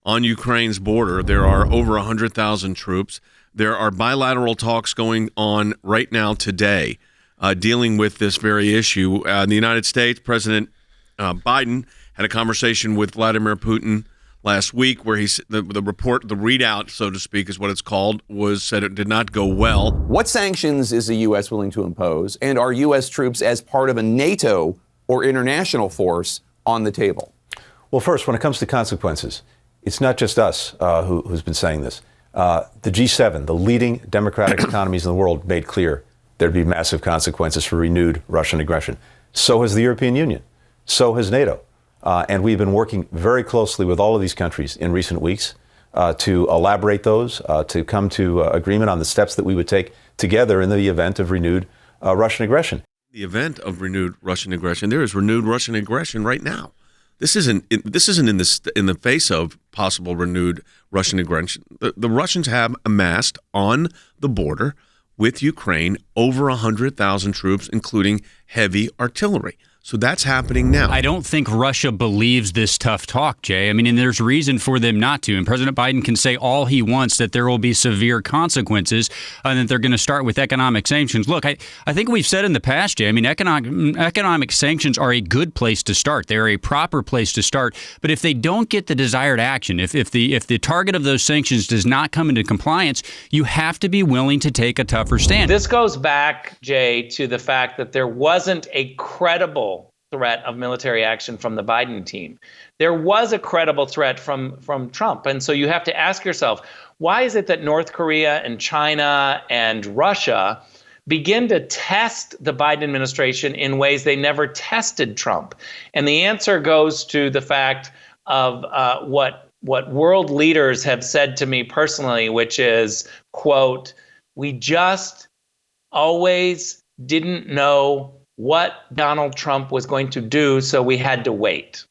on Ukraine's border. There are over 100,000 troops. There are bilateral talks going on right now today dealing with this very issue. In the United States, President Biden had a conversation with Vladimir Putin last week where the readout, so to speak, is what it's called, was said it did not go well. What sanctions is the U.S. willing to impose? And are U.S. troops as part of a NATO or international force on the table? Well, first, when it comes to consequences, it's not just us who's been saying this. The G7, the leading democratic economies in the world, made clear there'd be massive consequences for renewed Russian aggression. So has the European Union. So has NATO. And we've been working very closely with all of these countries in recent weeks to elaborate those, to come to agreement on the steps that we would take together in the event of renewed Russian aggression. The event of renewed Russian aggression, there is renewed Russian aggression right now. This isn't in the face of possible renewed Russian aggression. The Russians have amassed on the border with Ukraine over 100,000 troops, including heavy artillery. So that's happening now. I don't think Russia believes this tough talk, Jay. I mean, and there's reason for them not to. And President Biden can say all he wants, that there will be severe consequences and that they're going to start with economic sanctions. Look, I think we've said in the past, Jay, I mean, economic sanctions are a good place to start. They're a proper place to start. But if they don't get the desired action, if the target of those sanctions does not come into compliance, you have to be willing to take a tougher stand. This goes back, Jay, to the fact that there wasn't a credible threat of military action from the Biden team. There was a credible threat from Trump. And so you have to ask yourself, why is it that North Korea and China and Russia begin to test the Biden administration in ways they never tested Trump? And the answer goes to the fact of what world leaders have said to me personally, which is, quote, we just always didn't know what Donald Trump was going to do, so we had to wait.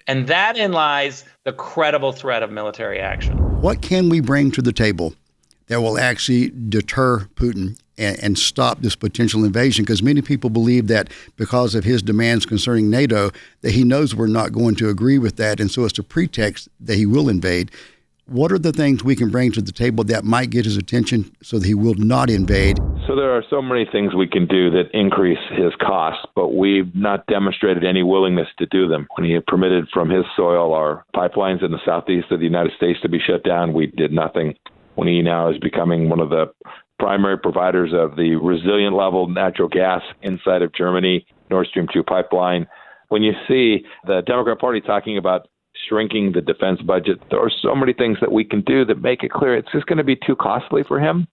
And therein lies the credible threat of military action. What can we bring to the table that will actually deter Putin and stop this potential invasion? Because many people believe that because of his demands concerning NATO, that he knows we're not going to agree with that, and so it's a pretext that he will invade. What are the things we can bring to the table that might get his attention so that he will not invade? So there are so many things we can do that increase his costs, but we've not demonstrated any willingness to do them. When he had permitted from his soil our pipelines in the southeast of the United States to be shut down, we did nothing. When he now is becoming one of the primary providers of the resilient level natural gas inside of Germany, Nord Stream 2 pipeline, when you see the Democrat Party talking about shrinking the defense budget, there are so many things that we can do that make it clear it's just going to be too costly for him.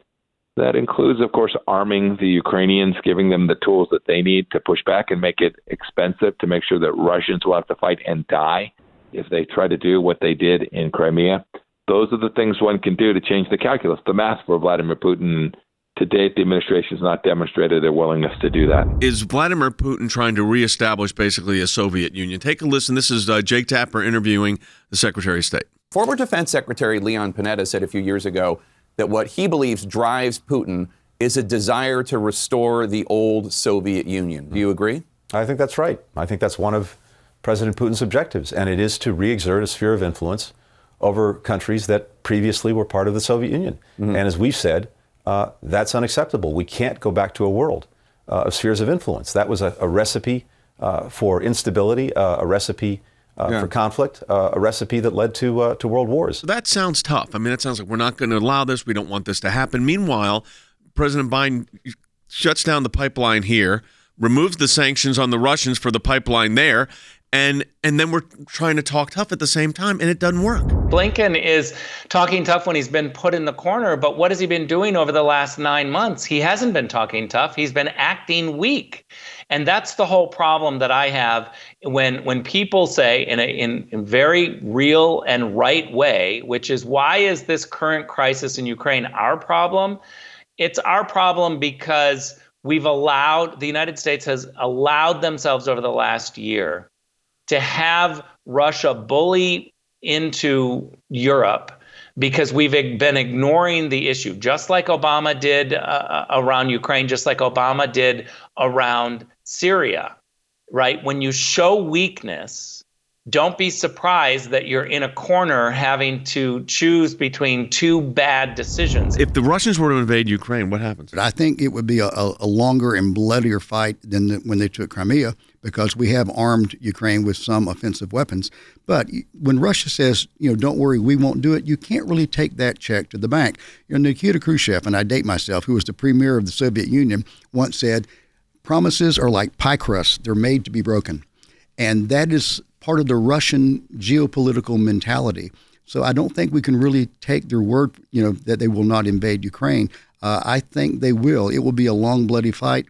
That includes, of course, arming the Ukrainians, giving them the tools that they need to push back and make it expensive, to make sure that Russians will have to fight and die if they try to do what they did in Crimea. Those are the things one can do to change the calculus, the math for Vladimir Putin. To date, the administration has not demonstrated their willingness to do that. Is Vladimir Putin trying to reestablish basically a Soviet Union? Take a listen. This is Jake Tapper interviewing the Secretary of State. Former Defense Secretary Leon Panetta said a few years ago that what he believes drives Putin is a desire to restore the old Soviet Union. Do you agree? I think that's right. I think that's one of President Putin's objectives, and it is to re-exert a sphere of influence over countries that previously were part of the Soviet Union. Mm-hmm. And as we've said, that's unacceptable. We can't go back to a world of spheres of influence. That was a recipe for instability, a recipe for conflict, a recipe that led to world wars. So that sounds tough. I mean, it sounds like we're not going to allow this. We don't want this to happen. Meanwhile, President Biden shuts down the pipeline here, removes the sanctions on the Russians for the pipeline there, and then we're trying to talk tough at the same time, and it doesn't work. Blinken is talking tough when he's been put in the corner, but what has he been doing over the last 9 months? He hasn't been talking tough. He's been acting weak. And that's the whole problem that I have when people say in a very real and right way, which is, why is this current crisis in Ukraine our problem? It's our problem because the United States has allowed themselves over the last year to have Russia bully into Europe because we've been ignoring the issue, just like Obama did around Ukraine, just like Obama did around Syria, right? When you show weakness, don't be surprised that you're in a corner having to choose between two bad decisions. If the Russians were to invade Ukraine, what happens? But I think it would be a longer and bloodier fight than when they took Crimea, because we have armed Ukraine with some offensive weapons. But when Russia says, don't worry, we won't do it, you can't really take that check to the bank. Nikita Khrushchev, and I date myself, who was the premier of the Soviet Union, once said, promises are like pie crusts. They're made to be broken. And that is part of the Russian geopolitical mentality. So I don't think we can really take their word, that they will not invade Ukraine. I think they will. It will be a long, bloody fight.